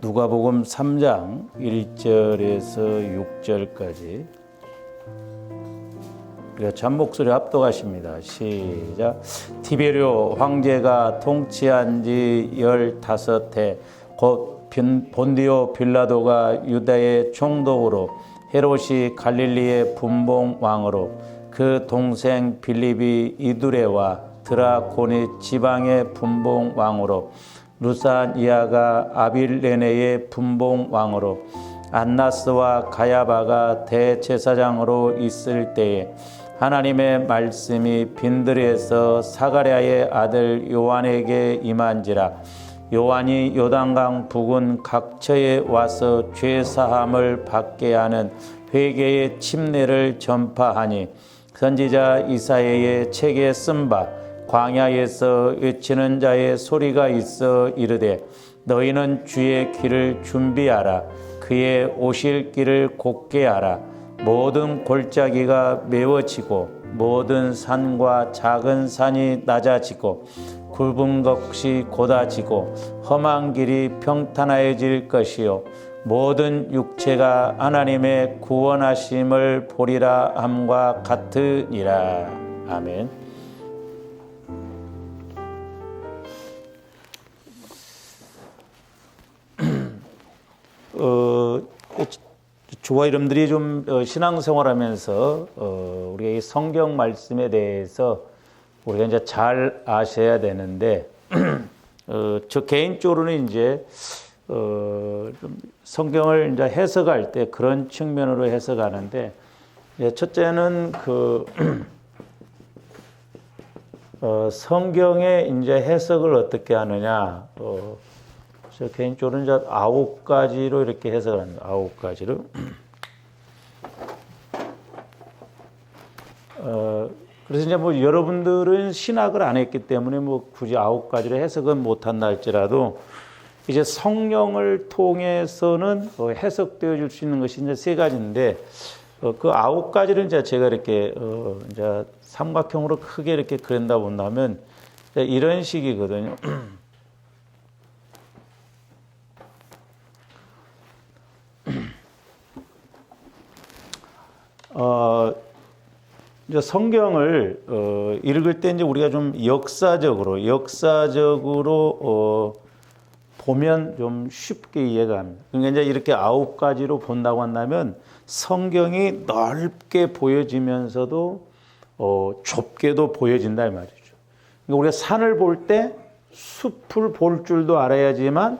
누가복음 3장 1절에서 6절까지 우리가 잔목소리 합독하십니다. 시작. 티베리오 황제가 통치한 지 15해 곧 본디오 빌라도가 유다의 총독으로 헤롯이 갈릴리의 분봉 왕으로 그 동생 빌립이 이두레와 드라고니 지방의 분봉 왕으로 루사니아가 아빌레네의 분봉 왕으로 안나스와 가야바가 대제사장으로 있을 때에 하나님의 말씀이 빈들에서 사가랴의 아들 요한에게 임한지라. 요한이 요단강 부근 각처에 와서 죄사함을 받게 하는 회개의 침례를 전파하니 선지자 이사야의 책에 쓴 바 광야에서 외치는 자의 소리가 있어 이르되 너희는 주의 길을 준비하라. 그의 오실 길을 곧게 하라. 모든 골짜기가 메워지고 모든 산과 작은 산이 낮아지고 굵은 것이 곧아지고 험한 길이 평탄해질 것이요 모든 육체가 하나님의 구원하심을 보리라 함과 같으니라. 아멘. 주와 이름들이 좀 신앙생활하면서 우리가 이 성경 말씀에 대해서 우리가 이제 잘 아셔야 되는데 저 개인적으로는 이제 좀 성경을 이제 해석할 때 그런 측면으로 해석하는데 첫째는 성경의 이제 해석을 어떻게 하느냐. 저 개인적으로는 이제 9가지로 이렇게 해석을 합니다. 9가지로. 그래서 이제 뭐 여러분들은 신학을 안 했기 때문에 뭐 굳이 9가지로 해석은 못한다 할지라도 이제 성령을 통해서는 해석되어 줄 수 있는 것이 이제 3가지인데 그 9가지를 이제 제가 이렇게 이제 삼각형으로 크게 이렇게 그린다 본다면 이런 식이거든요. 이제 성경을 읽을 때 이제 우리가 좀 역사적으로 보면 좀 쉽게 이해가 합니다. 그러니까 이제 이렇게 9가지로 본다고 한다면 성경이 넓게 보여지면서도 좁게도 보여진다 이 말이죠. 그러니까 우리가 산을 볼 때 숲을 볼 줄도 알아야지만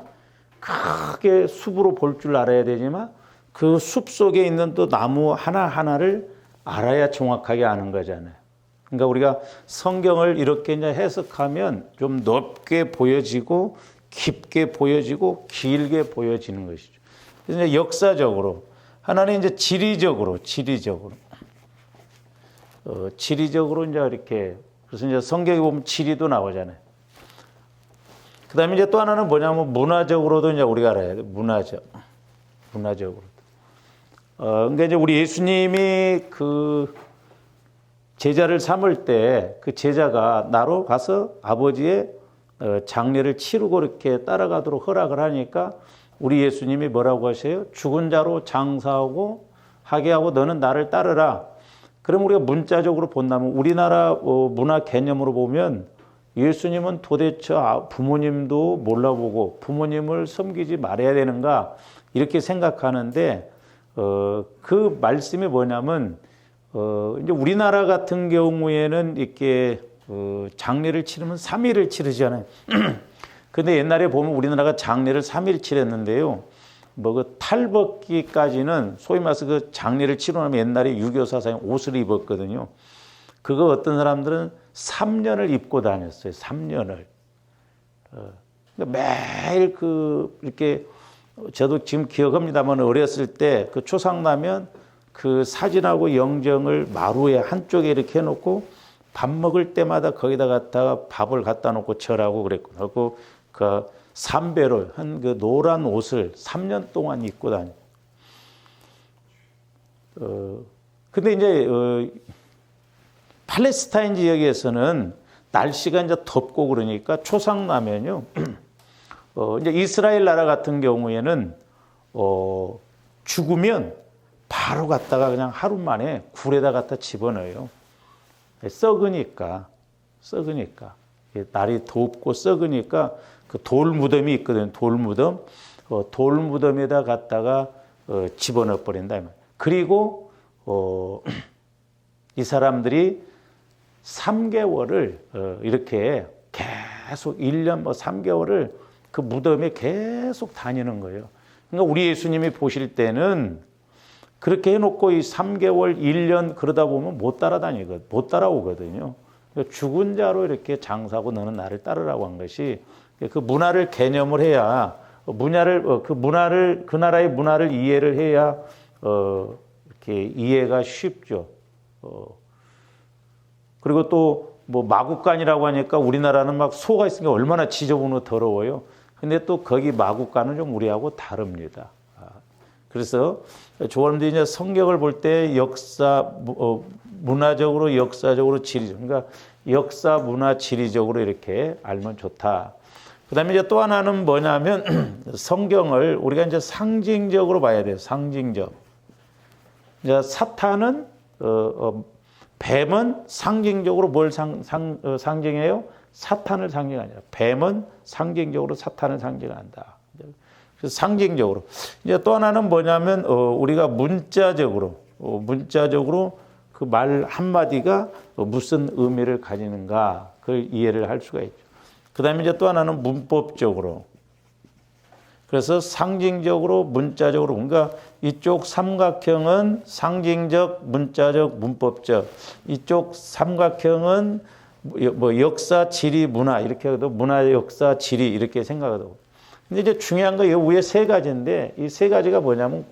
크게 숲으로 볼 줄 알아야 되지만 그 숲 속에 있는 또 나무 하나하나를 알아야 정확하게 아는 거잖아요. 그러니까 우리가 성경을 이렇게 이제 해석하면 좀 넓게 보여지고 깊게 보여지고 길게 보여지는 것이죠. 그래서 이제 역사적으로 하나는 이제 지리적으로 이제 이렇게 그래서 이제 성경에 보면 지리도 나오잖아요. 그다음에 이제 또 하나는 뭐냐면 문화적으로도 이제 우리가 알아야 돼. 문화적으로. 그러니까 이제 우리 예수님이 그 제자를 삼을 때 그 제자가 나로 가서 아버지의 장례를 치르고 이렇게 따라가도록 허락을 하니까 우리 예수님이 뭐라고 하세요? 죽은 자로 장사하고 하게 하고 너는 나를 따르라. 그럼 우리가 문자적으로 본다면 우리나라 문화 개념으로 보면 예수님은 도대체 부모님도 몰라보고 부모님을 섬기지 말아야 되는가 이렇게 생각하는데 그 말씀이 뭐냐면 이제 우리나라 같은 경우에는 이렇게 장례를 치르면 3일을 치르잖아요. 근데 옛날에 보면 우리나라가 장례를 3일 치렀는데요. 뭐 그 탈벗기까지는 소위 말해서 그 장례를 치르고 나면 옛날에 6.25 사상에 옷을 입었거든요. 그거 어떤 사람들은 3년을 입고 다녔어요. 3년을. 매일 이렇게 저도 지금 기억합니다만 어렸을 때 그 초상 나면 그 사진하고 영정을 마루에 한쪽에 이렇게 해놓고 밥 먹을 때마다 거기다 갖다가 밥을 갖다 놓고 절하고 그랬고 그리고 그 삼배로 한 그 노란 옷을 3년 동안 입고 다니. 근데 이제 팔레스타인 지역에서는 날씨가 이제 덥고 그러니까 초상 나면요 이제 이스라엘 나라 같은 경우에는 죽으면 바로 갖다가 그냥 하루 만에 굴에다 갖다 집어넣어요. 썩으니까 날이 덥고 썩으니까 그 돌 무덤이 있거든. 돌 무덤. 돌 무덤에다 갖다가 집어넣어 버린다 이 말. 그리고 이 사람들이 3개월을 이렇게 계속 1년 3개월을 그 무덤에 계속 다니는 거예요. 그러니까 우리 예수님이 보실 때는 그렇게 해놓고 이 3개월, 1년 그러다 보면 못 따라오거든요. 그러니까 죽은 자로 이렇게 장사하고 너는 나를 따르라고 한 것이 그 문화를 개념을 해야 그 나라의 문화를 이해를 해야 이렇게 이해가 쉽죠. 그리고 또 뭐 마국간이라고 하니까 우리나라는 막 소가 있으니까 얼마나 지저분하고 더러워요. 근데 또 거기 마국간은 좀 우리하고 다릅니다. 그래서 조원들이 이제 성경을 볼 때 문화적으로, 역사적으로, 지리적, 그러니까 역사, 문화, 지리적으로 이렇게 알면 좋다. 그다음에 이제 또 하나는 뭐냐면 성경을 우리가 이제 상징적으로 봐야 돼요. 상징적. 이제 사탄은 뱀은 상징적으로 뭘 상징해요? 사탄을 상징하냐. 뱀은 상징적으로 사탄을 상징한다. 그래서 상징적으로. 이제 또 하나는 뭐냐면 우리가 문자적으로 그 말 한마디가 무슨 의미를 가지는가 그걸 이해를 할 수가 있죠. 그다음에 이제 또 하나는 문법적으로. 그래서 상징적으로, 문자적으로, 그러니까 이쪽 삼각형은 상징적, 문자적, 문법적. 이쪽 삼각형은 뭐 역사, 지리, 문화 이렇게 해도 문화, 역사, 지리 이렇게 생각하고. 근데 이제 중요한 거 이 위에 세 가지인데 이 세 가지가 뭐냐면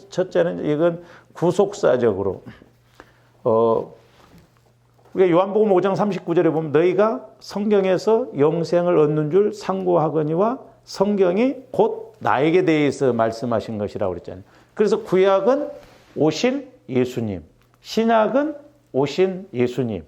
첫째는 이건 구속사적으로. 우리가 요한복음 5장 39절에 보면 너희가 성경에서 영생을 얻는 줄 상고하거니와 성경이 곧 나에게 대해서 말씀하신 것이라고 그랬잖아요. 그래서 구약은 오실 예수님, 신약은 오신 예수님,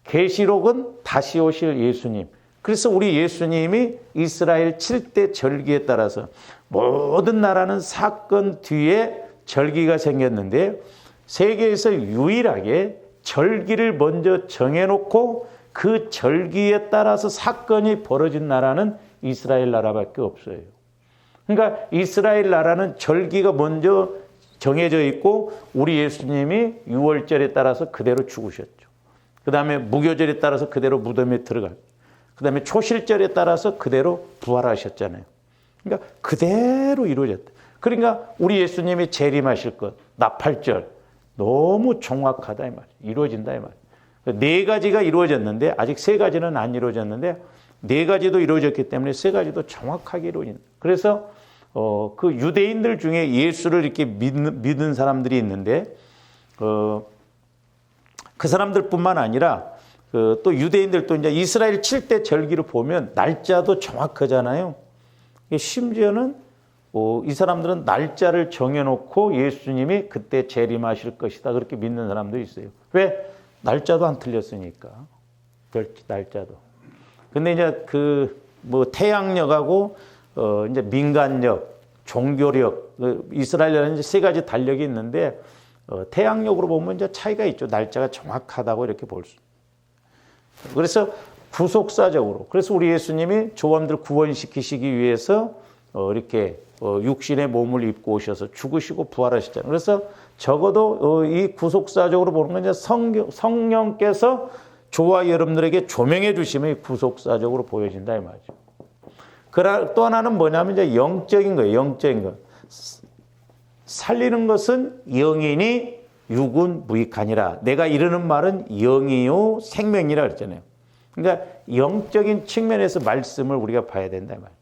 계시록은 다시 오실 예수님. 그래서 우리 예수님이 이스라엘 7대 절기에 따라서 모든 나라는 사건 뒤에 절기가 생겼는데 세계에서 유일하게 절기를 먼저 정해놓고 그 절기에 따라서 사건이 벌어진 나라는 이스라엘 나라밖에 없어요. 그러니까 이스라엘 나라는 절기가 먼저 정해져 있고 우리 예수님이 유월절에 따라서 그대로 죽으셨죠. 그 다음에 무교절에 따라서 그대로 무덤에 들어가고 그 다음에 초실절에 따라서 그대로 부활하셨잖아요. 그러니까 그대로 이루어졌다. 그러니까 우리 예수님이 재림하실 것, 나팔절 너무 정확하다 이 말이에요. 이루어진다 이 말이에요. 네 가지가 이루어졌는데 아직 세 가지는 안 이루어졌는데 네 가지도 이루어졌기 때문에 세 가지도 정확하게 이루어진다. 그래서 그 유대인들 중에 예수를 이렇게 믿는 사람들이 있는데 그 사람들뿐만 아니라 또 유대인들도 이제 이스라엘 7대 절기를 보면 날짜도 정확하잖아요. 심지어는 이 사람들은 날짜를 정해놓고 예수님이 그때 재림하실 것이다 그렇게 믿는 사람도 있어요. 왜? 날짜도 안 틀렸으니까. 날짜도. 근데 이제 뭐 태양력하고 이제 민간력, 종교력, 이스라엘에는 이제 세 가지 달력이 있는데 태양력으로 보면 이제 차이가 있죠. 날짜가 정확하다고 이렇게 볼 수. 그래서 구속사적으로. 그래서 우리 예수님이 조범들 구원시키시기 위해서 이렇게 육신의 몸을 입고 오셔서 죽으시고 부활하셨잖아요. 그래서 적어도 이 구속사적으로 보는 건 이제 성령께서 저와 여러분들에게 조명해 주시면 구속사적으로 보여진다 이 말이죠. 또 하나는 뭐냐면 이제 영적인 거예요. 영적인 거. 살리는 것은 영이니 육은 무익하니라. 내가 이르는 말은 영이요 생명이라 그랬잖아요. 그러니까 영적인 측면에서 말씀을 우리가 봐야 된다 이 말이에요.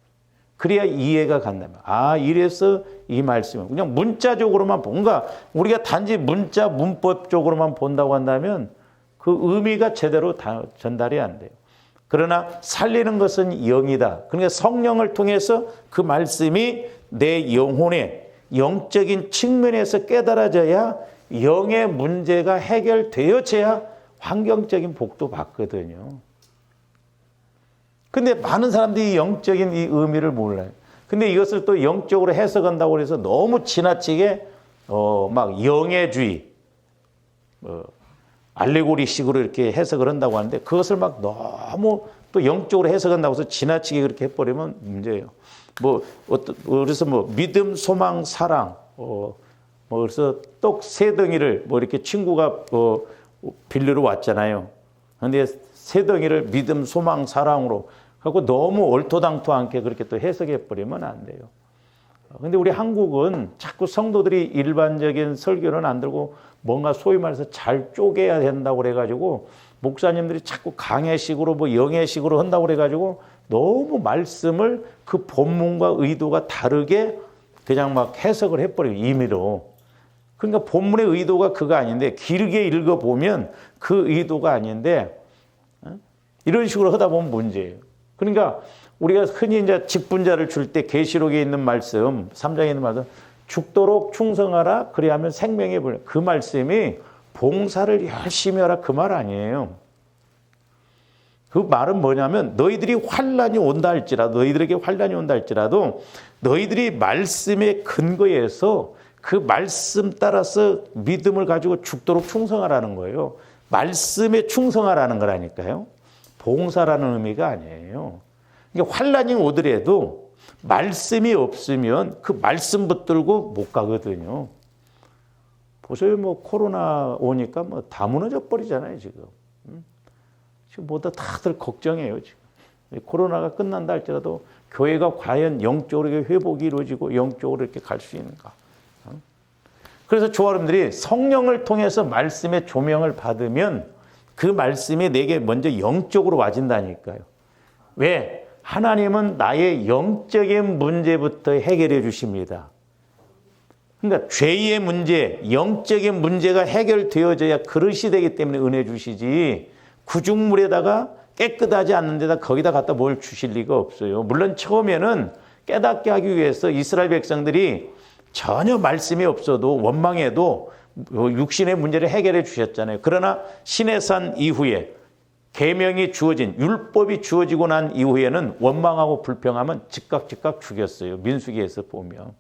그래야 이해가 간다면 이래서 이 말씀은 그냥 문자적으로만 뭔가 우리가 단지 문자 문법적으로만 본다고 한다면 그 의미가 제대로 전달이 안 돼요. 그러나 살리는 것은 영이다. 그러니까 성령을 통해서 그 말씀이 내 영혼의 영적인 측면에서 깨달아져야 영의 문제가 해결되어져야 환경적인 복도 받거든요. 근데 많은 사람들이 영적인 이 의미를 몰라요. 근데 이것을 또 영적으로 해석한다고 해서 너무 지나치게 막 영예주의, 알레고리식으로 이렇게 해석을 한다고 하는데 그것을 막 너무 또 영적으로 해석한다고 해서 지나치게 그렇게 해버리면 문제예요. 그래서 믿음, 소망, 사랑, 그래서 떡 세 덩이를 이렇게 친구가 빌리러 왔잖아요. 근데 세 덩이를 믿음, 소망, 사랑으로 하고 너무 얼토당토 않게 그렇게 또 해석해 버리면 안 돼요. 근데 우리 한국은 자꾸 성도들이 일반적인 설교는 안 들고 뭔가 소위 말해서 잘 쪼개야 된다고 그래가지고 목사님들이 자꾸 강해식으로 영해식으로 한다고 그래가지고 너무 말씀을 그 본문과 의도가 다르게 그냥 막 해석을 해버려요. 임의로. 그러니까 본문의 의도가 그거 아닌데 길게 읽어보면 그 의도가 아닌데 이런 식으로 하다 보면 문제예요. 그러니까 우리가 흔히 이제 직분자를 줄 때 계시록에 있는 말씀, 3장에 있는 말씀, 죽도록 충성하라 그리하면 생명이 불려. 그 말씀이 봉사를 열심히 하라 그 말 아니에요. 그 말은 뭐냐면 너희들이 환난이 온다 할지라도 너희들에게 환난이 온다 할지라도 너희들이 말씀의 근거에서 그 말씀 따라서 믿음을 가지고 죽도록 충성하라는 거예요. 말씀에 충성하라는 거라니까요. 봉사라는 의미가 아니에요. 그러니까 환난이 오더라도 말씀이 없으면 그 말씀 붙들고 못 가거든요. 보세요. 코로나 오니까 다 무너져 버리잖아요, 지금. 지금 다들 걱정해요, 지금. 코로나가 끝난다 할지라도 교회가 과연 영적으로 회복이 이루어지고 영적으로 이렇게 갈 수 있는가. 그래서 조아름들이 성령을 통해서 말씀의 조명을 받으면 그 말씀이 내게 먼저 영적으로 와진다니까요. 왜? 하나님은 나의 영적인 문제부터 해결해 주십니다. 그러니까 죄의 문제, 영적인 문제가 해결되어져야 그릇이 되기 때문에 은혜 주시지 구중물에다가 깨끗하지 않는 데다 거기다 갖다 뭘 주실 리가 없어요. 물론 처음에는 깨닫게 하기 위해서 이스라엘 백성들이 전혀 말씀이 없어도 원망해도 육신의 문제를 해결해 주셨잖아요. 그러나 시내산 이후에 계명이 주어진 율법이 주어지고 난 이후에는 원망하고 불평하면 즉각 죽였어요. 민수기에서 보면.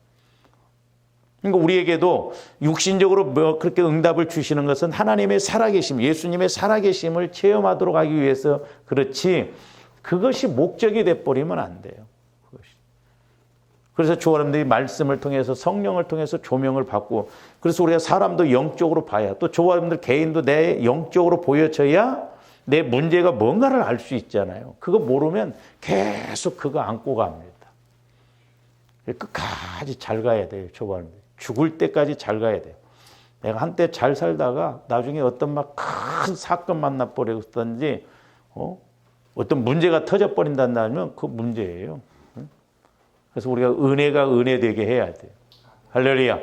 그러니까 우리에게도 육신적으로 그렇게 응답을 주시는 것은 하나님의 살아계심, 예수님의 살아계심을 체험하도록 하기 위해서 그렇지 그것이 목적이 돼버리면 안 돼요. 그래서 조아람들이 말씀을 통해서 성령을 통해서 조명을 받고 그래서 우리가 사람도 영적으로 봐야 또 조아람들 개인도 내 영적으로 보여져야 내 문제가 뭔가를 알 수 있잖아요. 그거 모르면 계속 그거 안고 갑니다. 끝까지 잘 가야 돼요. 조아람들. 죽을 때까지 잘 가야 돼요. 내가 한때 잘 살다가 나중에 어떤 막 큰 사건 만나버리든지 어떤 문제가 터져버린다면 그 문제예요. 그래서 우리가 은혜가 은혜되게 해야 돼요. 할렐루야.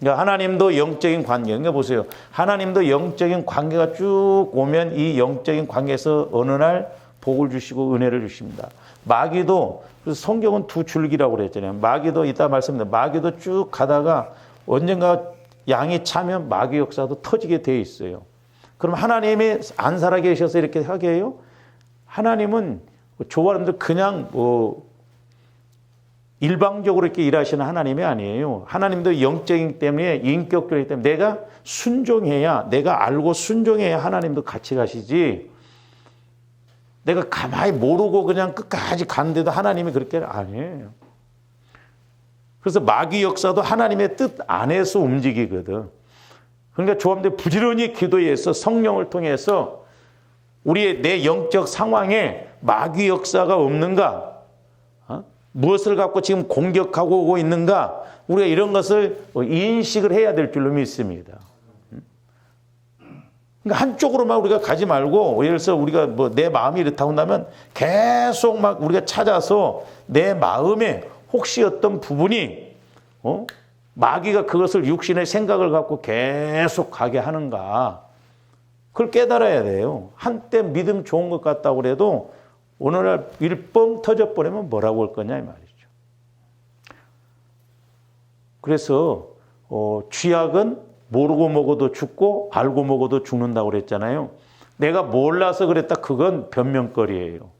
그러니까 하나님도 영적인 관계. 그러니까 보세요. 하나님도 영적인 관계가 쭉 오면 이 영적인 관계에서 어느 날 복을 주시고 은혜를 주십니다. 마귀도 그래서 성경은 두 줄기라고 그랬잖아요. 마귀도 이따 말씀드립니다. 마귀도 쭉 가다가 언젠가 양이 차면 마귀 역사도 터지게 돼 있어요. 그럼 하나님이 안 살아계셔서 이렇게 하게 해요? 하나님은 조아람들 그냥 일방적으로 이렇게 일하시는 하나님이 아니에요. 하나님도 영적이기 때문에 인격적이기 때문에 내가 순종해야 내가 알고 순종해야 하나님도 같이 가시지 내가 가만히 모르고 그냥 끝까지 가는데도 하나님이 그렇게 아니에요. 그래서 마귀 역사도 하나님의 뜻 안에서 움직이거든. 그러니까 조아람들 부지런히 기도해서 성령을 통해서 우리의 내 영적 상황에 마귀 역사가 없는가? 무엇을 갖고 지금 공격하고 오고 있는가? 우리가 이런 것을 인식을 해야 될 줄로 믿습니다. 그러니까 한쪽으로만 우리가 가지 말고 예를 들어서 우리가 내 마음이 이렇다고 한다면 계속 막 우리가 찾아서 내 마음에 혹시 어떤 부분이 마귀가 그것을 육신의 생각을 갖고 계속 가게 하는가? 그걸 깨달아야 돼요. 한때 믿음 좋은 것 같다고 그래도 오늘날 일 뻥 터져버리면 뭐라고 할 거냐 이 말이죠. 그래서 쥐약은 모르고 먹어도 죽고 알고 먹어도 죽는다고 그랬잖아요. 내가 몰라서 그랬다 그건 변명거리예요.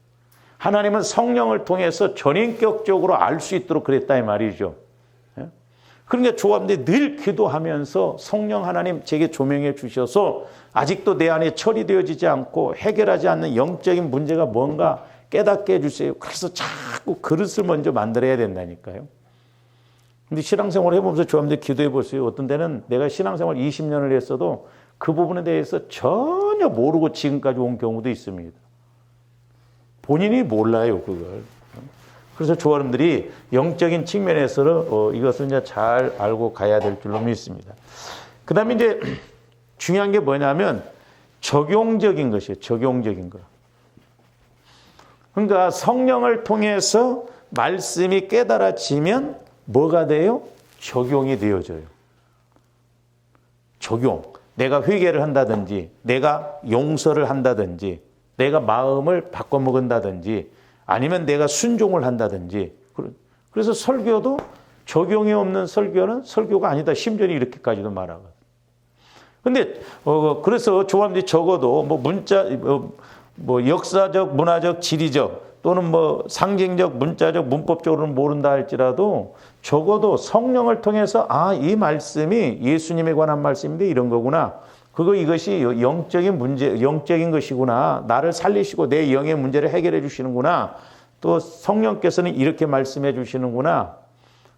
하나님은 성령을 통해서 전인격적으로 알 수 있도록 그랬다 이 말이죠. 그러니까 조합원들이 늘 기도하면서 성령 하나님 제게 조명해 주셔서 아직도 내 안에 처리되어지지 않고 해결하지 않는 영적인 문제가 뭔가 깨닫게 해주세요. 그래서 자꾸 그릇을 먼저 만들어야 된다니까요. 근데 신앙생활을 해보면서 조합원들 기도해 보세요. 어떤 때는 내가 신앙생활 20년을 했어도 그 부분에 대해서 전혀 모르고 지금까지 온 경우도 있습니다. 본인이 몰라요, 그걸. 그래서 조합원들이 영적인 측면에서는 이것을 이제 잘 알고 가야 될 줄로 믿습니다. 그 다음에 이제 중요한 게 뭐냐면 적용적인 것이에요. 적용적인 거. 그러니까 성령을 통해서 말씀이 깨달아지면 뭐가 돼요? 적용이 되어져요. 적용. 내가 회개를 한다든지, 내가 용서를 한다든지, 내가 마음을 바꿔먹은다든지, 아니면 내가 순종을 한다든지. 그래서 설교도 적용이 없는 설교는 설교가 아니다. 심지어 이렇게까지도 말하거든요. 근데 그래서 조합원들이 적어도 뭐 역사적, 문화적, 지리적 또는 뭐 상징적, 문자적, 문법적으로는 모른다 할지라도 적어도 성령을 통해서 이 말씀이 예수님에 관한 말씀인데 이런 거구나. 이것이 영적인 문제, 영적인 것이구나. 나를 살리시고 내 영의 문제를 해결해 주시는구나. 또 성령께서는 이렇게 말씀해 주시는구나.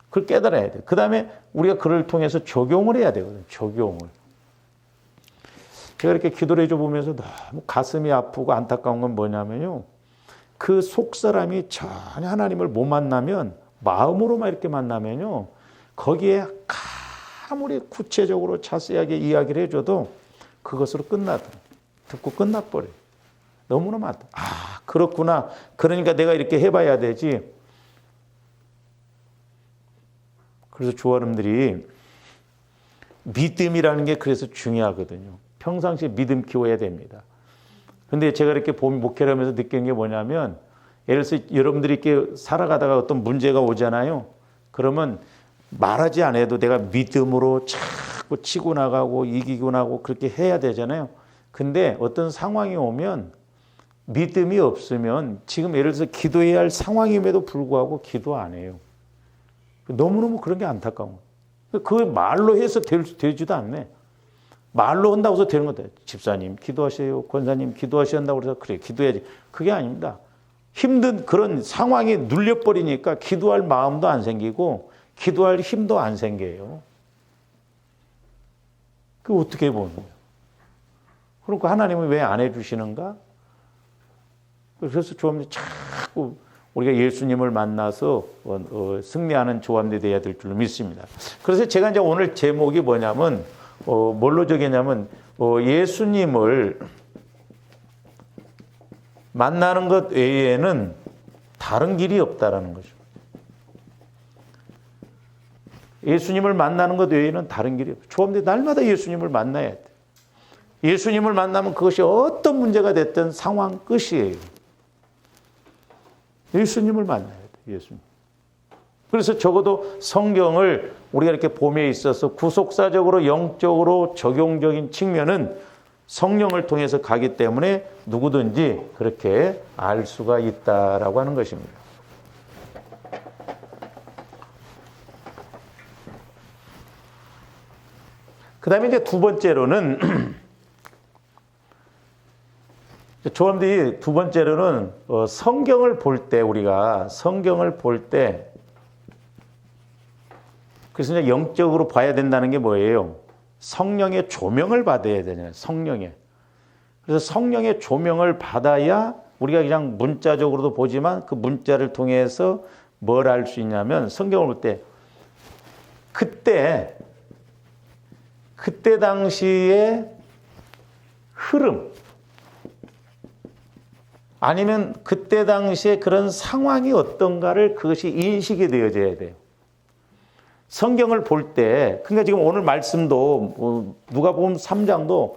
그걸 깨달아야 돼. 그 다음에 우리가 그를 통해서 적용을 해야 되거든요. 적용을. 제가 이렇게 기도를 해줘 보면서 너무 가슴이 아프고 안타까운 건 뭐냐면요. 그 속 사람이 전혀 하나님을 못 만나면, 마음으로만 이렇게 만나면요. 거기에 아무리 구체적으로 자세하게 이야기를 해줘도 그것으로 듣고 끝나버려요. 너무나 많다. 그렇구나. 그러니까 내가 이렇게 해봐야 되지. 그래서 조아름들이 믿음이라는 게 그래서 중요하거든요. 평상시에 믿음 키워야 됩니다. 근데 제가 이렇게 목회를 하면서 느낀 게 뭐냐면, 예를 들어서 여러분들이 이렇게 살아가다가 어떤 문제가 오잖아요. 그러면 말하지 않아도 내가 믿음으로 자꾸 치고 나가고 이기고 나가고 그렇게 해야 되잖아요. 근데 어떤 상황이 오면 믿음이 없으면 지금 예를 들어서 기도해야 할 상황임에도 불구하고 기도 안 해요. 너무너무 그런 게 안타까운 거예요. 그 말로 해서 되지도 않네. 말로 한다고 해서 되는 거다. 집사님 기도하세요. 권사님 기도하셔야 한다고 해서 그래 기도해야지. 그게 아닙니다. 힘든 그런 상황이 눌려버리니까 기도할 마음도 안 생기고 기도할 힘도 안 생겨요. 그게 어떻게 보는 거예요? 그러니까 하나님은 왜 안 해주시는가? 그래서 조합원들이 자꾸 우리가 예수님을 만나서 승리하는 조합원들이 되어야 될 줄로 믿습니다. 그래서 제가 이제 오늘 제목이 뭐냐면 뭘로 적였냐면 예수님을 만나는 것 외에는 다른 길이 없다라는 거죠. 예수님을 만나는 것 외에는 다른 길이 없어요. 조합원들이 날마다 예수님을 만나야 돼. 예수님을 만나면 그것이 어떤 문제가 됐든 상황 끝이에요. 예수님을 만나야 돼. 예수님. 그래서 적어도 성경을 우리가 이렇게 봄에 있어서 구속사적으로 영적으로 적용적인 측면은 성령을 통해서 가기 때문에 누구든지 그렇게 알 수가 있다라고 하는 것입니다. 그 다음에 이제 두 번째로는 조합원들이 두 번째로는 성경을 볼 때 우리가 성경을 볼 때 그래서 이제 영적으로 봐야 된다는 게 뭐예요? 성령의 조명을 받아야 되잖아요. 성령의. 그래서 성령의 조명을 받아야 우리가 그냥 문자적으로도 보지만 그 문자를 통해서 뭘 알 수 있냐면 성경을 볼 때 그때 당시의 흐름 아니면 그때 당시에 그런 상황이 어떤가를 그것이 인식이 되어져야 돼요. 성경을 볼 때, 그러니까 지금 오늘 말씀도 누가복음 3장도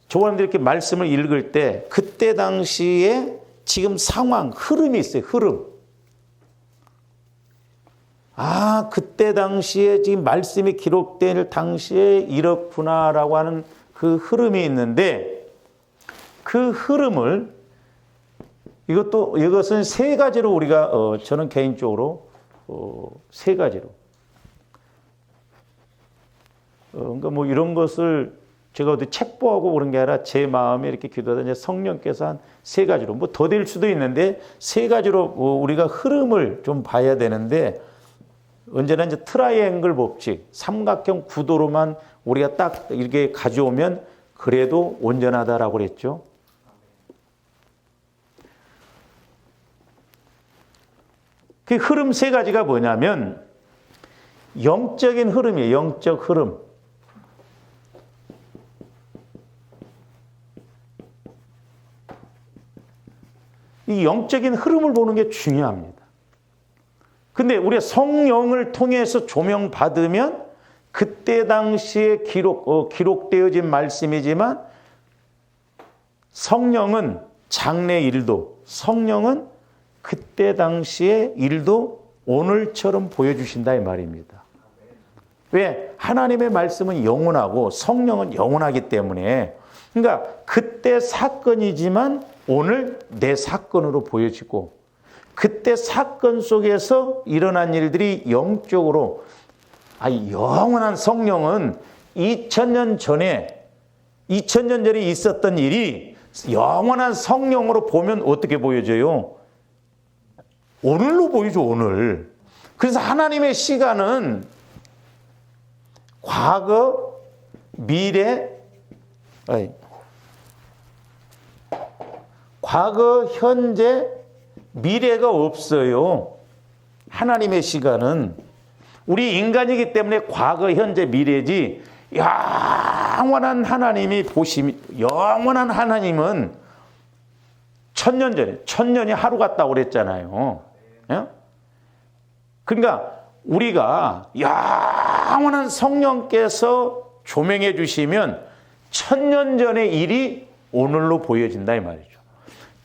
조원들이 이렇게 말씀을 읽을 때 그때 당시에 지금 상황, 흐름이 있어요. 흐름. 그때 당시에 지금 말씀이 기록될 당시에 이렇구나라고 하는 그 흐름이 있는데 그 흐름을 이것은 세 가지로 우리가 저는 개인적으로 세 가지로 그러니까 뭐 이런 것을 제가 어디 책보하고 그런 게 아니라 제 마음에 이렇게 기도하다 이제 성령께서 한 세 가지로 뭐 더 될 수도 있는데 세 가지로 우리가 흐름을 좀 봐야 되는데 언제나 이제 트라이앵글 법칙 삼각형 구도로만 우리가 딱 이렇게 가져오면 그래도 온전하다라고 그랬죠. 그 흐름 세 가지가 뭐냐면 영적인 흐름이에요. 영적 흐름. 이 영적인 흐름을 보는 게 중요합니다. 근데 우리가 성령을 통해서 조명받으면 그때 당시에 기록되어진 말씀이지만 성령은 장래 일도, 성령은 그때 당시의 일도 오늘처럼 보여주신다 이 말입니다. 왜? 하나님의 말씀은 영원하고 성령은 영원하기 때문에 그러니까 그때 사건이지만 오늘 내 사건으로 보여지고 그때 사건 속에서 일어난 일들이 영적으로 영원한 성령은 2000년 전에 있었던 일이 영원한 성령으로 보면 어떻게 보여져요? 오늘로 보이죠, 오늘. 그래서 하나님의 시간은 과거, 미래, 과거, 현재, 미래가 없어요. 하나님의 시간은. 우리 인간이기 때문에 과거, 현재, 미래지 영원한 하나님이 영원한 하나님은 1000년 전에, 1000년이 하루 같다고 그랬잖아요. 예? 그러니까 우리가 영원한 성령께서 조명해 주시면 1000년 전의 일이 오늘로 보여진다 이 말이죠.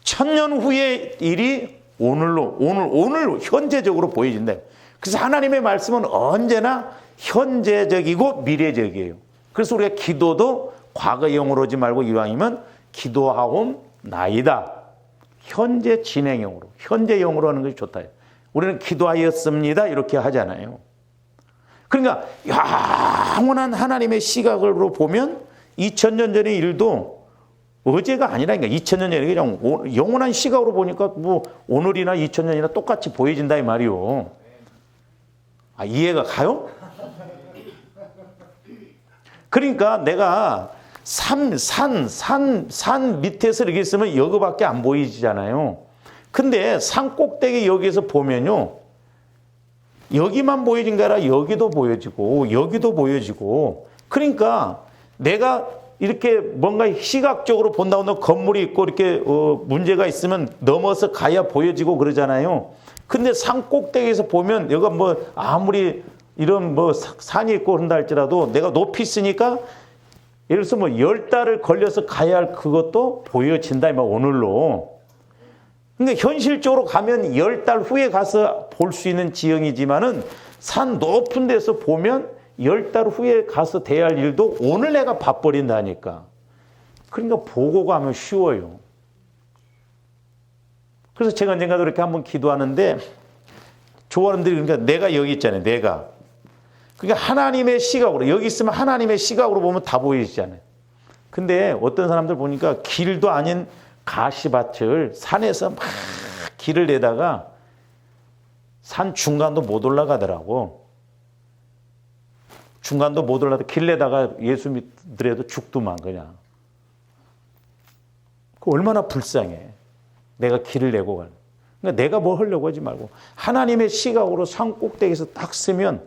1000년 후의 일이 오늘 현재적으로 보여진다. 그래서 하나님의 말씀은 언제나 현재적이고 미래적이에요. 그래서 우리가 기도도 과거형으로 하지 말고 이왕이면 기도하옵나이다. 현재 진행형으로, 현재형으로 하는 것이 좋다. 우리는 기도하였습니다. 이렇게 하잖아요. 그러니까 영원한 하나님의 시각으로 보면 2000년 전의 일도 어제가 아니라니까 2000년 전에 그냥 영원한 시각으로 보니까 뭐 오늘이나 2000년이나 똑같이 보여진다 이 말이요. 이해가 가요? 그러니까 내가 산 밑에서 이렇게 있으면 여기밖에 안 보이잖아요. 근데 산 꼭대기 여기에서 보면요. 여기만 보여진 게 아니라 여기도 보여지고 여기도 보여지고 그러니까 내가 이렇게 뭔가 시각적으로 본다고 해도 건물이 있고 이렇게 문제가 있으면 넘어서 가야 보여지고 그러잖아요. 근데 산 꼭대기에서 보면 여기가 뭐 아무리 이런 뭐 산이 있고 그런다 할지라도 내가 높이 있으니까 예를 들어서 뭐 10달을 걸려서 가야 할 그것도 보여진다 뭐 오늘로. 그러니까 현실적으로 가면 10달 후에 가서 볼 수 있는 지형이지만은 산 높은 데서 보면 10달 후에 가서 대야 할 일도 오늘 내가 봐버린다니까. 그러니까 보고 가면 쉬워요. 그래서 제가 언젠가도 이렇게 한번 기도하는데 조원들이 그러니까 내가 여기 있잖아요. 내가. 그러니까 하나님의 시각으로 여기 있으면 하나님의 시각으로 보면 다 보이잖아요. 근데 어떤 사람들 보니까 길도 아닌 가시밭을 산에서 막 길을 내다가 산 중간도 못 올라가더라고. 중간도 못 올라가 길 내다가 예수 믿더라도 죽더만 그냥. 그 얼마나 불쌍해. 내가 길을 내고 가는. 그러니까 내가 뭐 하려고 하지 말고 하나님의 시각으로 산 꼭대기에서 딱 쓰면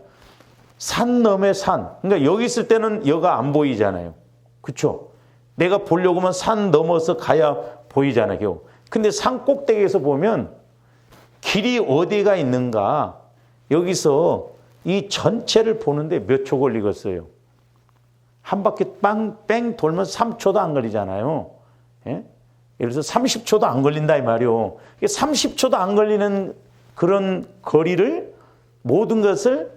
산 너머의 산. 그러니까 여기 있을 때는 여가 안 보이잖아요. 그렇죠? 내가 보려고 하면 산 넘어서 가야 보이잖아요. 근데 산 꼭대기에서 보면 길이 어디가 있는가 여기서 이 전체를 보는데 몇 초 걸리겠어요? 한 바퀴 뺑 돌면 3초도 안 걸리잖아요. 예? 예를 들어서 30초도 안 걸린다 이 말이요. 30초도 안 걸리는 그런 거리를 모든 것을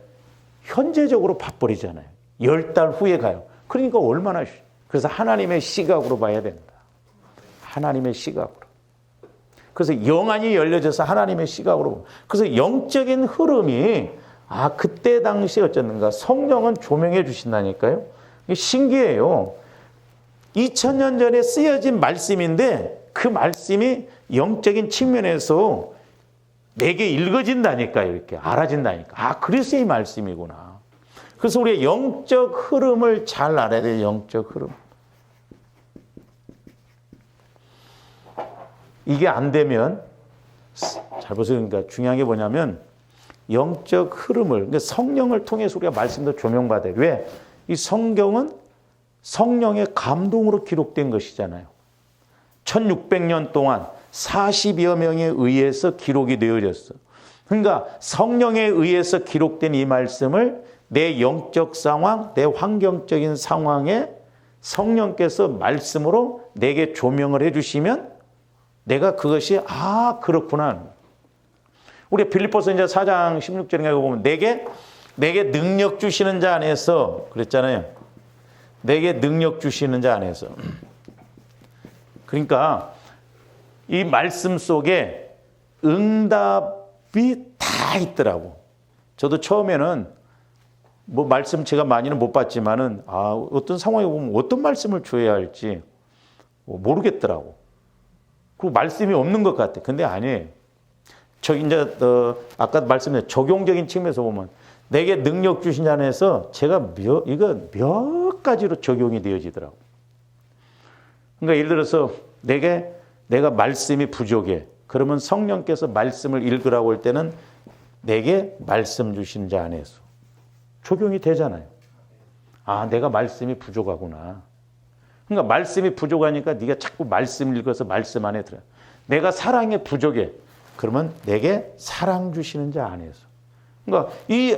현재적으로 봐버리잖아요. 10달 후에 가요. 그러니까 얼마나 그래서 하나님의 시각으로 봐야 된다. 하나님의 시각으로. 그래서 영안이 열려져서 하나님의 시각으로. 그래서 영적인 흐름이 그때 당시에 어쨌는가 성령은 조명해 주신다니까요. 이게 신기해요. 2000년 전에 쓰여진 말씀인데 그 말씀이 영적인 측면에서 내게 읽어진다니까요. 이렇게 알아진다니까. 그래서 이 말씀이구나. 그래서 우리의 영적 흐름을 잘 알아야 돼요. 영적 흐름. 이게 안 되면 잘 보세요. 그러니까 중요한 게 뭐냐면 영적 흐름을 그러니까 성령을 통해서 우리가 말씀도 조명받아요. 왜? 이 성경은 성령의 감동으로 기록된 것이잖아요. 1600년 동안 40여 명에 의해서 기록이 되어졌어. 그러니까 성령에 의해서 기록된 이 말씀을 내 영적 상황, 내 환경적인 상황에 성령께서 말씀으로 내게 조명을 해주시면 내가 그것이 그렇구나. 우리 빌립보서 이제 4장 16절에 보면 내게 능력 주시는 자 안에서 그랬잖아요. 내게 능력 주시는 자 안에서. 그러니까 이 말씀 속에 응답이 다 있더라고. 저도 처음에는 뭐 말씀 제가 많이는 못 봤지만은 어떤 상황에 보면 어떤 말씀을 줘야 할지 모르겠더라고. 그 말씀이 없는 것 같아. 근데 아니에요. 이제 아까 말씀드린 적용적인 측면에서 보면 내게 능력 주신 자 안에서 제가 몇 가지로 적용이 되어지더라고. 그러니까 예를 들어서 내가 말씀이 부족해. 그러면 성령께서 말씀을 읽으라고 할 때는 내게 말씀 주신 자 안에서 적용이 되잖아요. 내가 말씀이 부족하구나. 그러니까 말씀이 부족하니까 네가 자꾸 말씀 읽어서 말씀 안에 들어. 내가 사랑에 부족해. 그러면 내게 사랑 주시는 자 안에서. 그러니까 이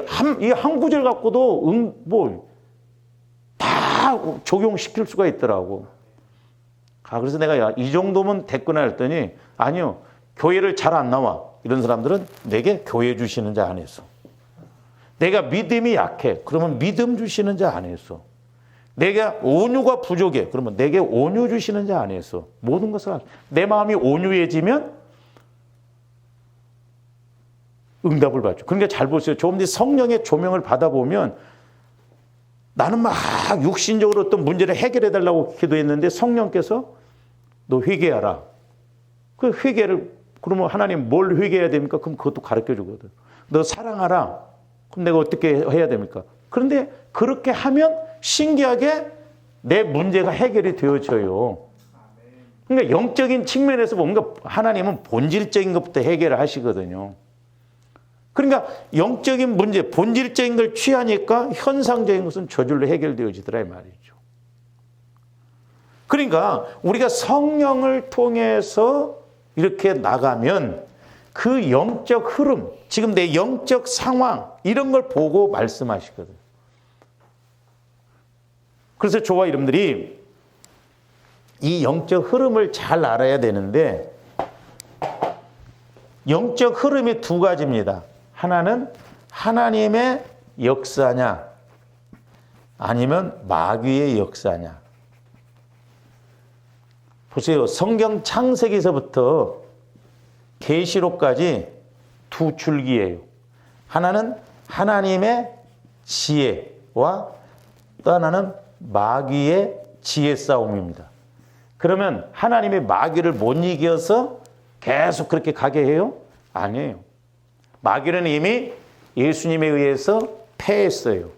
한 구절 갖고도 다 적용시킬 수가 있더라고. 그래서 내가 이 정도면 됐구나 했더니 아니요. 교회를 잘 안 나와. 이런 사람들은 내게 교회 주시는 자 안에서. 내가 믿음이 약해. 그러면 믿음 주시는 자 안에서. 내가 온유가 부족해. 그러면 내게 온유 주시는 자 안에서. 모든 것을 내 마음이 온유해지면 응답을 받죠. 그러니까 잘 보세요. 조금 더 성령의 조명을 받아보면 나는 막 육신적으로 어떤 문제를 해결해 달라고 기도했는데 성령께서 너 회개하라. 그 회개를 그러면 하나님 뭘 회개해야 됩니까? 그럼 그것도 가르쳐 주거든. 너 사랑하라. 그럼 내가 어떻게 해야 됩니까? 그런데 그렇게 하면 신기하게 내 문제가 해결이 되어져요. 그러니까 영적인 측면에서 뭔가 하나님은 본질적인 것부터 해결을 하시거든요. 그러니까 영적인 문제, 본질적인 걸 취하니까 현상적인 것은 저절로 해결되어지더라 이 말이죠. 그러니까 우리가 성령을 통해서 이렇게 나가면 그 영적 흐름, 지금 내 영적 상황 이런 걸 보고 말씀하시거든요. 그래서 저와 여러분들이 이 영적 흐름을 잘 알아야 되는데 영적 흐름이 두 가지입니다. 하나는 하나님의 역사냐 아니면 마귀의 역사냐. 보세요. 성경 창세기서부터 계시록까지 두 줄기예요. 하나는 하나님의 지혜와 또 하나는 마귀의 지혜 싸움입니다. 그러면 하나님이 마귀를 못 이겨서 계속 그렇게 가게 해요? 아니에요. 마귀는 이미 예수님에 의해서 패했어요.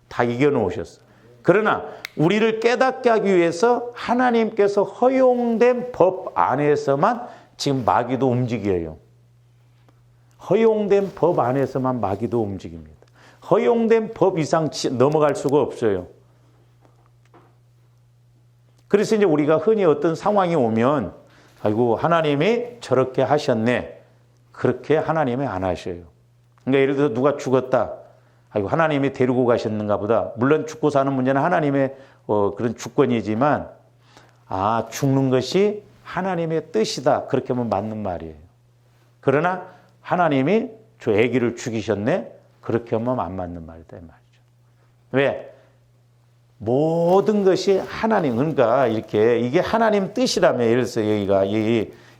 다 이겨놓으셨어요. 그러나 우리를 깨닫게 하기 위해서 하나님께서 허용된 법 안에서만 지금 마귀도 움직여요. 허용된 법 안에서만 마귀도 움직입니다. 허용된 법 이상 넘어갈 수가 없어요. 그래서 이제 우리가 흔히 어떤 상황이 오면 아이고 하나님이 저렇게 하셨네. 그렇게 하나님이 안 하셔요. 그러니까 예를 들어서 누가 죽었다. 아이고 하나님이 데리고 가셨는가 보다. 물론 죽고 사는 문제는 하나님의 그런 주권이지만 죽는 것이 하나님의 뜻이다. 그렇게 하면 맞는 말이에요. 그러나 하나님이 저 아기를 죽이셨네. 그렇게 하면 안 맞는 말이다. 이 말이죠. 왜? 모든 것이 하나님, 그러니까 이렇게 이게 하나님 뜻이라며. 예를 들어서 여기가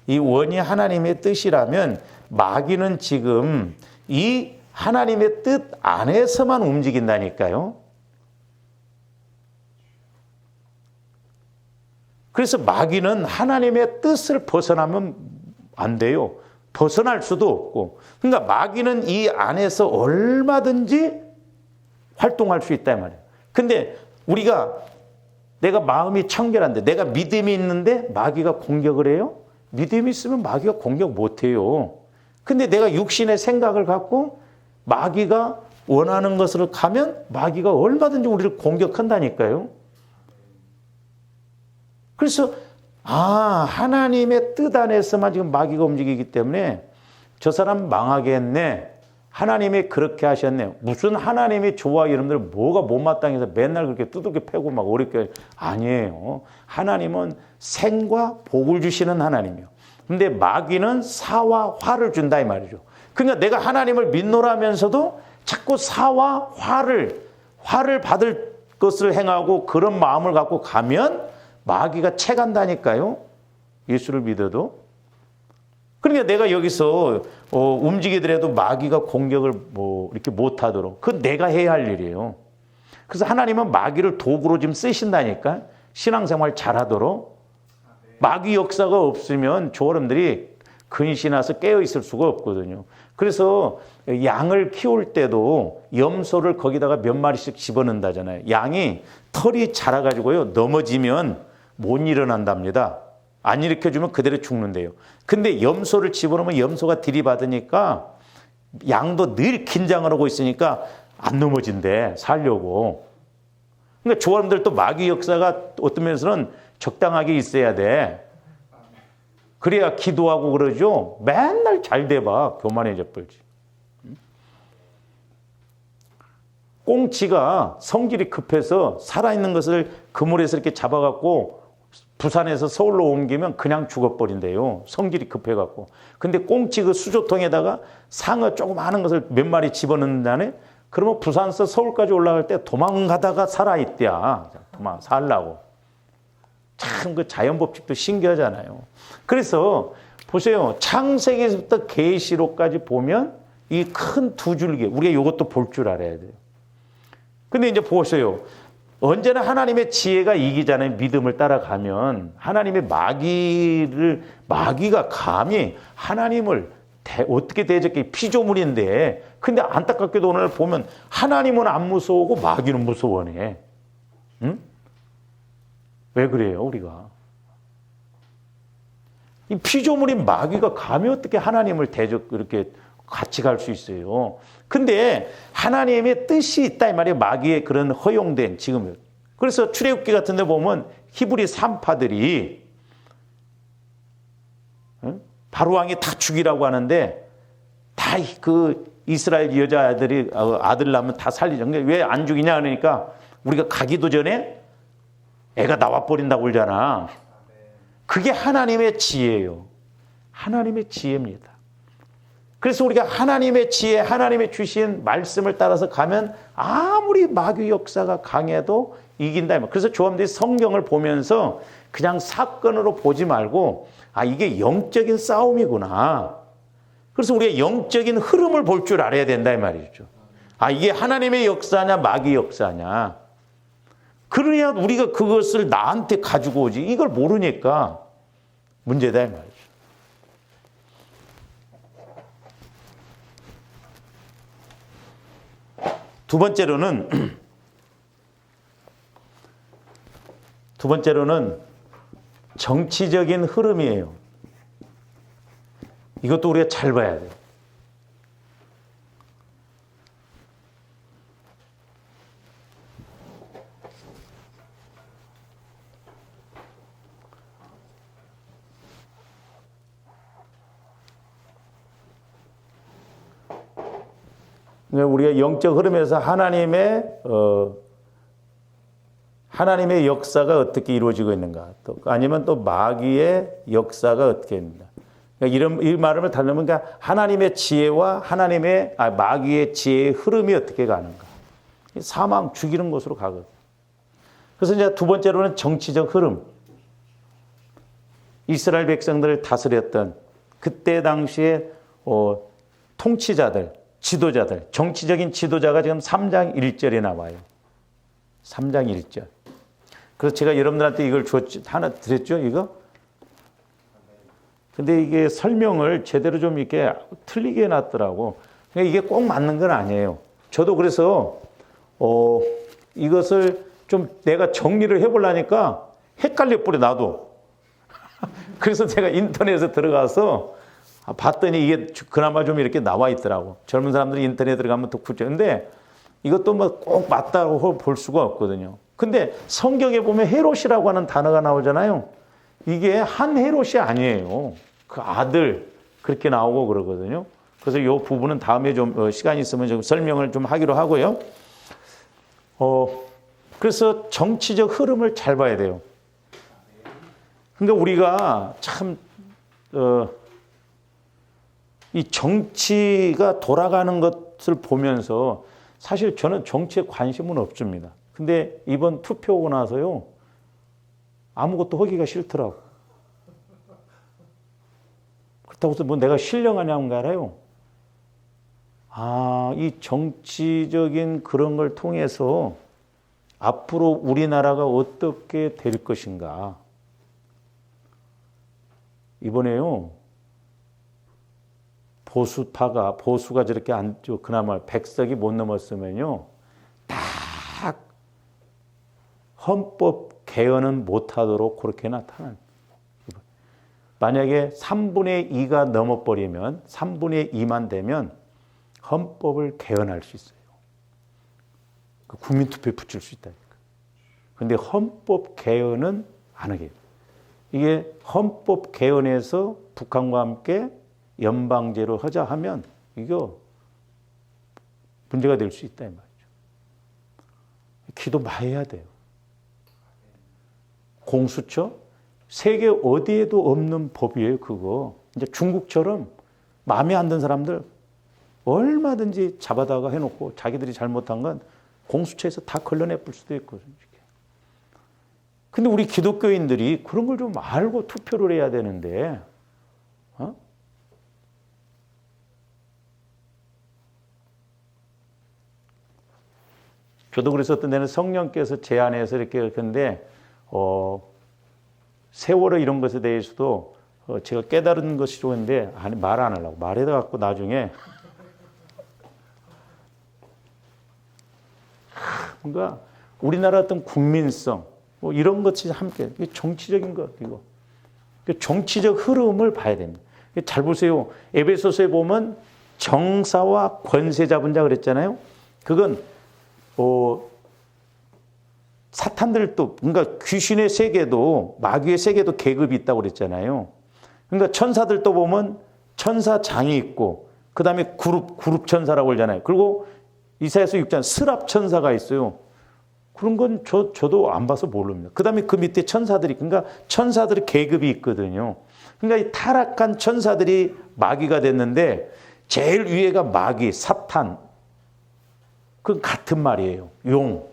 이 원이 하나님의 뜻이라면 마귀는 지금 이 하나님의 뜻 안에서만 움직인다니까요. 그래서 마귀는 하나님의 뜻을 벗어나면 안 돼요. 벗어날 수도 없고. 그러니까 마귀는 이 안에서 얼마든지 활동할 수 있다 이 말이에요. 근데 내가 마음이 청결한데 내가 믿음이 있는데 마귀가 공격을 해요? 믿음이 있으면 마귀가 공격 못 해요. 근데 내가 육신의 생각을 갖고 마귀가 원하는 것으로 가면 마귀가 얼마든지 우리를 공격한다니까요. 그래서 하나님의 뜻 안에서만 지금 마귀가 움직이기 때문에 저 사람 망하겠네. 하나님이 그렇게 하셨네. 무슨 하나님이 좋아 여러분들 뭐가 못마땅해서 맨날 그렇게 두들겨 패고 막 어렵게 아니에요. 하나님은 생과 복을 주시는 하나님이요. 근데 마귀는 사와 화를 준다 이 말이죠. 그러니까 내가 하나님을 믿노라면서도 자꾸 사와 화를 받을 것을 행하고 그런 마음을 갖고 가면 마귀가 채간다니까요. 예수를 믿어도. 그러니까 내가 여기서 움직이더라도 마귀가 공격을 이렇게 못하도록 그건 내가 해야 할 일이에요. 그래서 하나님은 마귀를 도구로 지금 쓰신다니까. 신앙생활 잘하도록. 마귀 역사가 없으면 저여러분들이 근신해서 깨어있을 수가 없거든요. 그래서 양을 키울 때도 염소를 거기다가 몇 마리씩 집어넣는다잖아요. 양이 털이 자라가지고요 넘어지면 못 일어난답니다. 안 일으켜주면 그대로 죽는데요. 근데 염소를 집어넣으면 염소가 들이받으니까 양도 늘 긴장을 하고 있으니까 안 넘어진대, 살려고. 그러니까 조원들도 마귀 역사가 어떤 면에서는 적당하게 있어야 돼. 그래야 기도하고 그러죠. 맨날 잘 돼봐. 교만해져 버리지. 꽁치가 성질이 급해서 살아있는 것을 그물에서 이렇게 잡아갖고 부산에서 서울로 옮기면 그냥 죽어버린대요. 성질이 급해갖고. 근데 꽁치 그 수조통에다가 상어 조그마한 것을 몇 마리 집어넣는다네. 그러면 부산에서 서울까지 올라갈 때 도망가다가 살아있대야. 살라고. 참 그 자연법칙도 신기하잖아요. 그래서 보세요. 창세기에서부터 계시록까지 보면 이 큰 두 줄기 우리가 이것도 볼 줄 알아야 돼요. 근데 이제 보세요. 언제나 하나님의 지혜가 이기잖아요. 믿음을 따라가면 하나님의 마귀가 감히 하나님을 어떻게 대적해 피조물인데 근데 안타깝게도 오늘 보면 하나님은 안 무서워하고 마귀는 무서워하네. 응? 왜 그래요 우리가? 이 피조물인 마귀가 감히 어떻게 하나님을 이렇게 같이 갈 수 있어요. 근데 하나님의 뜻이 있다 이 말이에요. 마귀의 그런 허용된 지금. 그래서 출애굽기 같은 데 보면 히브리 산파들이 바로 왕이 다 죽이라고 하는데 다 그 이스라엘 여자아들이 아들 낳으면 다 살리죠. 왜 안 죽이냐 그러니까 우리가 가기도 전에 애가 나와버린다고 그러잖아. 그게 하나님의 지혜예요. 하나님의 지혜입니다. 그래서 우리가 하나님의 지혜, 하나님의 주신 말씀을 따라서 가면 아무리 마귀 역사가 강해도 이긴다. 그래서 조합들이 성경을 보면서 그냥 사건으로 보지 말고 이게 영적인 싸움이구나. 그래서 우리가 영적인 흐름을 볼 줄 알아야 된다 이 말이죠. 이게 하나님의 역사냐 마귀 역사냐. 그래야 우리가 그것을 나한테 가지고 오지. 이걸 모르니까 문제다 이 말이죠. 두 번째로는 정치적인 흐름이에요. 이것도 우리가 잘 봐야 돼요. 우리가 영적 흐름에서 하나님의 역사가 어떻게 이루어지고 있는가, 또 아니면 또 마귀의 역사가 어떻게 있는가. 그러니까 이 말을 달리면 하나님의 지혜와 마귀의 지혜의 흐름이 어떻게 가는가. 사망, 죽이는 곳으로 가거든. 그래서 이제 두 번째로는 정치적 흐름. 이스라엘 백성들을 다스렸던 그때 당시에 통치자들, 지도자들, 정치적인 지도자가 지금 3장 1절에 나와요. 3장 1절. 그래서 제가 여러분들한테 이걸 하나 드렸죠, 이거? 근데 이게 설명을 제대로 좀 이렇게 틀리게 해놨더라고. 그러니까 이게 꼭 맞는 건 아니에요. 저도 그래서, 이것을 좀 내가 정리를 해보려니까 헷갈려 버려, 나도. 그래서 제가 인터넷에 들어가서 봤더니 이게 그나마 좀 이렇게 나와 있더라고. 젊은 사람들이 인터넷에 들어가면 더 굳죠. 근데 이것도 뭐 꼭 맞다고 볼 수가 없거든요. 근데 성경에 보면 헤롯이라고 하는 단어가 나오잖아요. 이게 한 헤롯이 아니에요. 그 아들 그렇게 나오고 그러거든요. 그래서 이 부분은 다음에 좀 시간이 있으면 좀 설명을 좀 하기로 하고요. 그래서 정치적 흐름을 잘 봐야 돼요. 그러니까 우리가 참 이 정치가 돌아가는 것을 보면서 사실 저는 정치에 관심은 없습니다. 근데 이번 투표 오고 나서요, 아무것도 하기가 싫더라고. 그렇다고 해서 뭐 내가 신령하냐는 거 알아요? 이 정치적인 그런 걸 통해서 앞으로 우리나라가 어떻게 될 것인가. 이번에요, 보수가 저렇게 그나마 100석이 못 넘었으면요, 딱 헌법 개헌은 못하도록 그렇게 나타난. 만약에 3분의 2가 넘어버리면, 3분의 2만 되면 헌법을 개헌할 수 있어요. 국민투표에 붙일 수 있다니까. 그런데 헌법 개헌은 안 하게. 이게 헌법 개헌에서 북한과 함께 연방제로 하자 하면 이거 문제가 될 수 있다 이 말이죠. 기도 많이 해야 돼요. 공수처 세계 어디에도 없는 법이에요. 그거 이제 중국처럼 마음에 안 드는 사람들 얼마든지 잡아다가 해놓고 자기들이 잘못한 건 공수처에서 다 걸러내 볼 수도 있거든요. 근데 우리 기독교인들이 그런 걸 좀 알고 투표를 해야 되는데, 저도 그래서 어떤 데는 성령께서 제안해서 이렇게 근데 세월호 이런 것에 대해서도 제가 깨달은 것이 좋은데 말 안 하려고 말해다 갖고 나중에 뭔가 우리나라 어떤 국민성 뭐 이런 것이 함께 정치적인 것 이거 정치적 흐름을 봐야 됩니다. 잘 보세요. 에베소서에 보면 정사와 권세 잡은 자 그랬잖아요. 그건 사탄들도 그러니까 귀신의 세계도 마귀의 세계도 계급이 있다고 그랬잖아요. 그러니까 천사들도 보면 천사장이 있고 그다음에 그룹 천사라고 그러잖아요. 그리고 이사야서 6장 스랍 천사가 있어요. 그런 건 저도 안 봐서 모릅니다. 그다음에 그 밑에 천사들이 그러니까 천사들의 계급이 있거든요. 그러니까 이 타락한 천사들이 마귀가 됐는데 제일 위에가 마귀, 사탄. 그건 같은 말이에요. 용.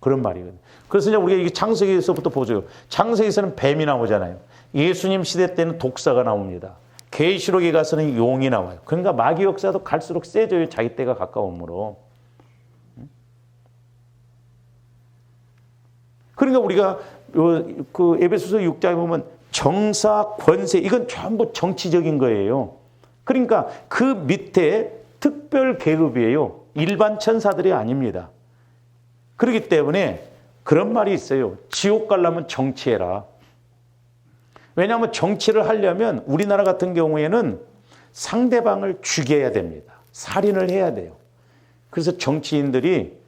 그런 말이거든요. 그래서 이제 우리가 이게 창세기에서부터 보죠. 창세기에서는 뱀이 나오잖아요. 예수님 시대 때는 독사가 나옵니다. 계시록에 가서는 용이 나와요. 그러니까 마귀 역사도 갈수록 세져요. 자기 때가 가까움으로. 그러니까 우리가 그 에베소서 6장에 보면 정사, 권세 이건 전부 정치적인 거예요. 그러니까 그 밑에 특별 계급이에요. 일반 천사들이 아닙니다. 그렇기 때문에 그런 말이 있어요. 지옥 가려면 정치해라. 왜냐하면 정치를 하려면 우리나라 같은 경우에는 상대방을 죽여야 됩니다. 살인을 해야 돼요. 그래서 정치인들이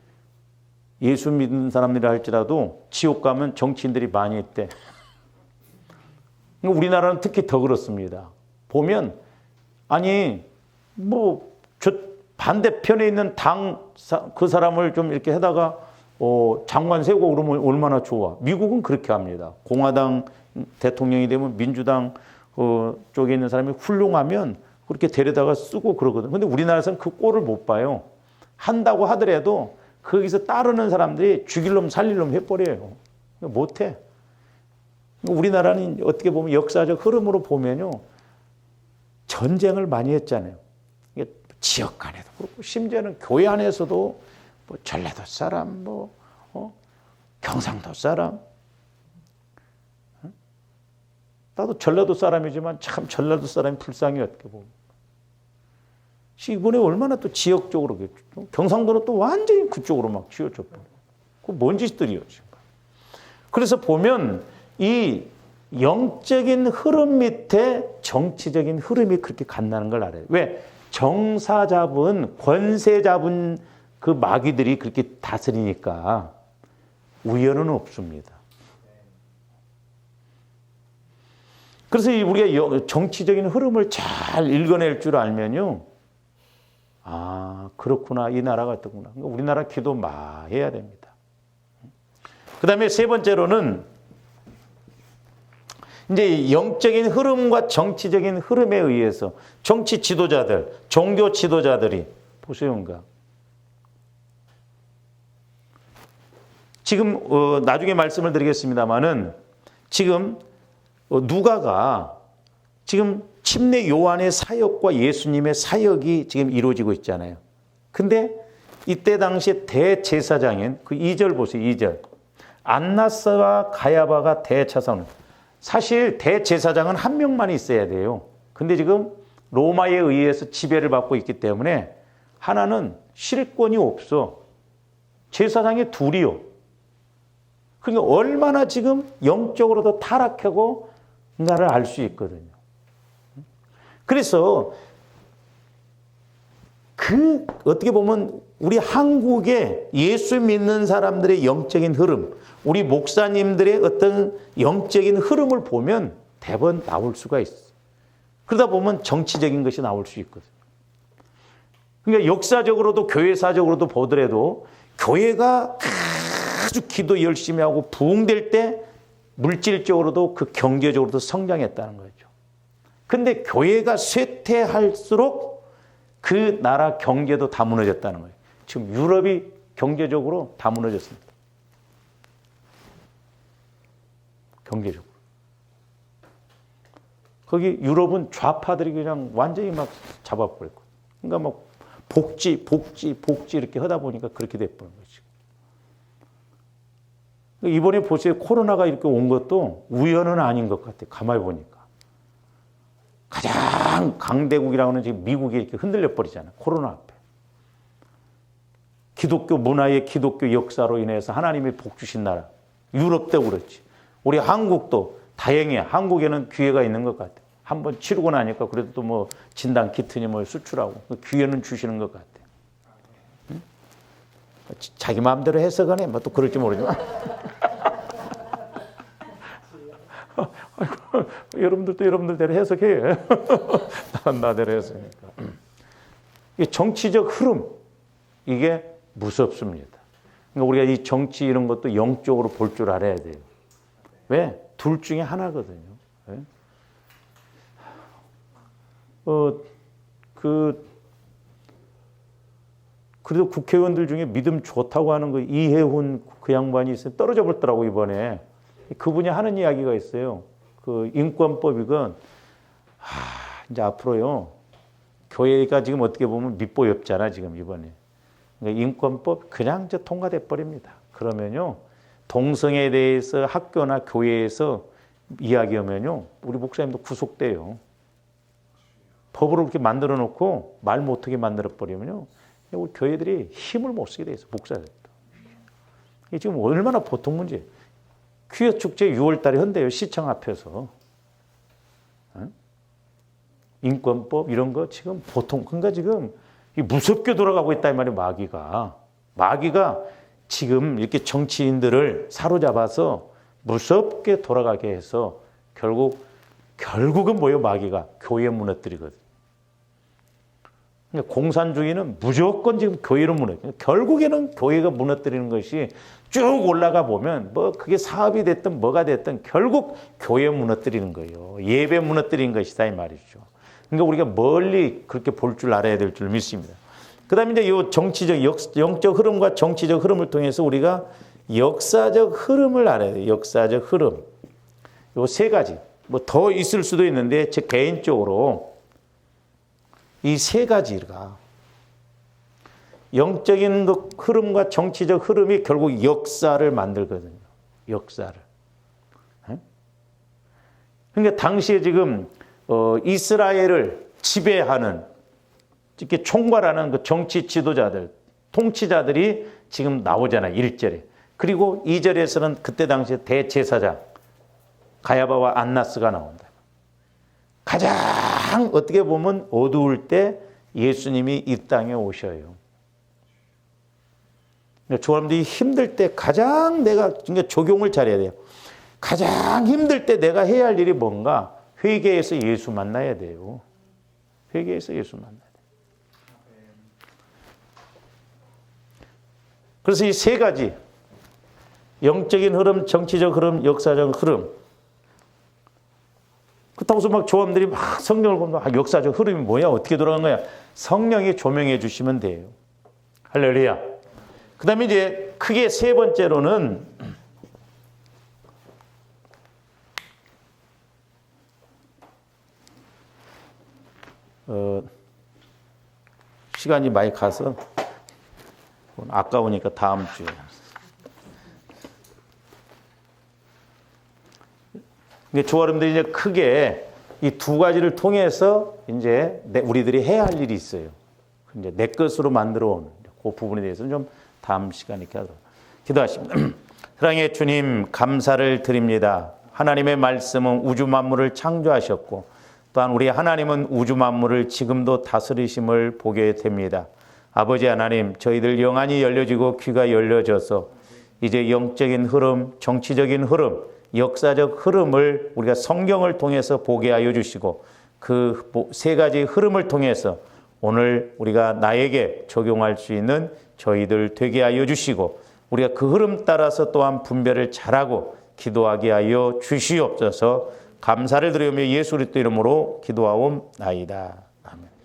예수 믿는 사람이라 할지라도 지옥 가면 정치인들이 많이 있대. 우리나라는 특히 더 그렇습니다. 보면 아니 뭐 저 반대편에 있는 당 그 사람을 좀 이렇게 하다가 장관 세우고 그러면 얼마나 좋아. 미국은 그렇게 합니다. 공화당 대통령이 되면 민주당 쪽에 있는 사람이 훌륭하면 그렇게 데려다가 쓰고 그러거든요. 근데 우리나라에서는 그 꼴을 못 봐요. 한다고 하더라도 거기서 따르는 사람들이 죽일 놈 살릴 놈 해버려요. 못해. 우리나라는 어떻게 보면 역사적 흐름으로 보면요, 전쟁을 많이 했잖아요. 이게 지역 간에도 그렇고 심지어는 교회 안에서도 뭐 전라도 사람, 경상도 사람, 나도 전라도 사람이지만 참 전라도 사람이 불쌍해 어떻게 보면. 이번에 얼마나 또 지역적으로 경상도는 또 완전히 그쪽으로 막 치우쳤고, 그 뭔 짓들이요 지금. 그래서 보면 이 영적인 흐름 밑에 정치적인 흐름이 그렇게 간다는 걸 알아요. 왜? 정사 잡은 권세 잡은 그 마귀들이 그렇게 다스리니까 우연은 없습니다. 그래서 우리가 정치적인 흐름을 잘 읽어낼 줄 알면요, 아 그렇구나, 이 나라가 어떻구나. 우리나라 기도 많이 해야 됩니다. 그 다음에 세 번째로는 이제 영적인 흐름과 정치적인 흐름에 의해서 정치 지도자들, 종교 지도자들이 보세요인가. 지금 나중에 말씀을 드리겠습니다만은 지금 누가가 지금 침례 요한의 사역과 예수님의 사역이 지금 이루어지고 있잖아요. 근데 이때 당시에 대제사장인 그 2절 보세요. 2절. 안나스와 가야바가 대차사원. 사실 대제사장은 한 명만 있어야 돼요. 근데 지금 로마에 의해서 지배를 받고 있기 때문에 하나는 실권이 없어. 제사장이 둘이요. 그러니까 얼마나 지금 영적으로도 타락하고 나를 알 수 있거든요. 그래서 어떻게 보면 우리 한국의 예수 믿는 사람들의 영적인 흐름, 우리 목사님들의 어떤 영적인 흐름을 보면 대번 나올 수가 있어. 그러다 보면 정치적인 것이 나올 수 있거든요. 그러니까 역사적으로도 교회사적으로도 보더라도 교회가 아주 기도 열심히 하고 부흥될 때 물질적으로도 그 경제적으로도 성장했다는 거죠. 근데 교회가 쇠퇴할수록 그 나라 경제도 다 무너졌다는 거예요. 지금 유럽이 경제적으로 다 무너졌습니다. 경제적으로. 거기 유럽은 좌파들이 그냥 완전히 막 잡아버렸고. 그러니까 막 복지 이렇게 하다 보니까 그렇게 돼버린 거죠. 이번에 보세요. 코로나가 이렇게 온 것도 우연은 아닌 것 같아요. 가만히 보니까. 가장 강대국이라고는 지금 미국이 이렇게 흔들려 버리잖아요. 코로나 앞에. 기독교 문화의 기독교 역사로 인해서 하나님이 복 주신 나라. 유럽도 그렇지. 우리 한국도 다행히 한국에는 기회가 있는 것 같아요. 한번 치르고 나니까 그래도 또 뭐 진단 키트니 뭐 수출하고 기회는 주시는 것 같아요. 응? 자기 마음대로 해석하네. 뭐 또 그럴지 모르지만. 여러분들도 여러분들대로 해석해. 나대로 해석하니까. 정치적 흐름, 이게 무섭습니다. 그러니까 우리가 이 정치 이런 것도 영적으로 볼 줄 알아야 돼요. 왜? 둘 중에 하나거든요. 왜? 그래도 국회의원들 중에 믿음 좋다고 하는 거 이해훈 그 양반이 있어요. 떨어져 버렸더라고 이번에. 그분이 하는 이야기가 있어요. 그 인권법이건 이제 앞으로요 교회가 지금 어떻게 보면 밑보이 없잖아 지금 이번에. 그러니까 인권법 그냥 이제 통과돼 버립니다. 그러면요 동성애에 대해서 학교나 교회에서 이야기하면요 우리 목사님도 구속돼요. 법으로 그렇게 만들어 놓고 말 못하게 만들어 버리면요 우리 교회들이 힘을 못 쓰게 돼 있어. 목사들도. 이게 지금 얼마나 보통 문제예요. 퀴어 축제 6월 달에 한대요. 시청 앞에서. 인권법 이런 거 지금 보통 그러니까 지금 무섭게 돌아가고 있다 이 말이에요. 마귀가 지금 이렇게 정치인들을 사로잡아서 무섭게 돌아가게 해서 결국은 뭐예요? 마귀가 교회 무너뜨리거든요. 그러니까 공산주의는 무조건 지금 교회로 무너뜨려요. 결국에는 교회가 무너뜨리는 것이 쭉 올라가 보면 뭐 그게 사업이 됐든 뭐가 됐든 결국 교회 무너뜨리는 거예요. 예배 무너뜨리는 것이다 이 말이죠. 그러니까 우리가 멀리 그렇게 볼 줄 알아야 될 줄 믿습니다. 그 다음에 이제 이 정치적, 영적 흐름과 정치적 흐름을 통해서 우리가 역사적 흐름을 알아야 돼요. 역사적 흐름. 요 세 가지. 뭐 더 있을 수도 있는데 제 개인적으로 이 세 가지가 영적인 그 흐름과 정치적 흐름이 결국 역사를 만들거든요. 역사를. 그러니까 당시에 지금 이스라엘을 지배하는, 이렇게 총괄하는 그 정치 지도자들, 통치자들이 지금 나오잖아요. 1절에. 그리고 2절에서는 그때 당시에 대제사장 가야바와 안나스가 나온다. 가장 어떻게 보면 어두울 때 예수님이 이 땅에 오셔요. 조람들이 힘들 때 가장 내가 적용을 잘해야 돼요. 가장 힘들 때 내가 해야 할 일이 뭔가? 회개해서 예수 만나야 돼요. 회개해서 예수 만나야 돼요. 그래서 이 세 가지, 영적인 흐름, 정치적 흐름, 역사적 흐름. 그렇다고 해서 막 조함들이 막 성경을 보면 역사적 흐름이 뭐야? 어떻게 돌아간 거야? 성령이 조명해 주시면 돼요. 할렐루야. 그 다음에 이제 크게 세 번째로는 시간이 많이 가서 아까우니까 다음 주에. 조아름들이 이제 크게 이 두 가지를 통해서 이제 우리들이 해야 할 일이 있어요. 이제 내 것으로 만들어 오는 그 부분에 대해서는 좀 다음 시간에 이렇게 하도록 기도하십니다. 사랑의 주님, 감사를 드립니다. 하나님의 말씀은 우주 만물을 창조하셨고 또한 우리 하나님은 우주 만물을 지금도 다스리심을 보게 됩니다. 아버지 하나님, 저희들 영안이 열려지고 귀가 열려져서 이제 영적인 흐름, 정치적인 흐름, 역사적 흐름을 우리가 성경을 통해서 보게 하여 주시고 그 세 가지 흐름을 통해서 오늘 우리가 나에게 적용할 수 있는 저희들 되게 하여 주시고 우리가 그 흐름 따라서 또한 분별을 잘하고 기도하게 하여 주시옵소서. 감사를 드리며 예수 그리스도 이름으로 기도하옵나이다. 아멘.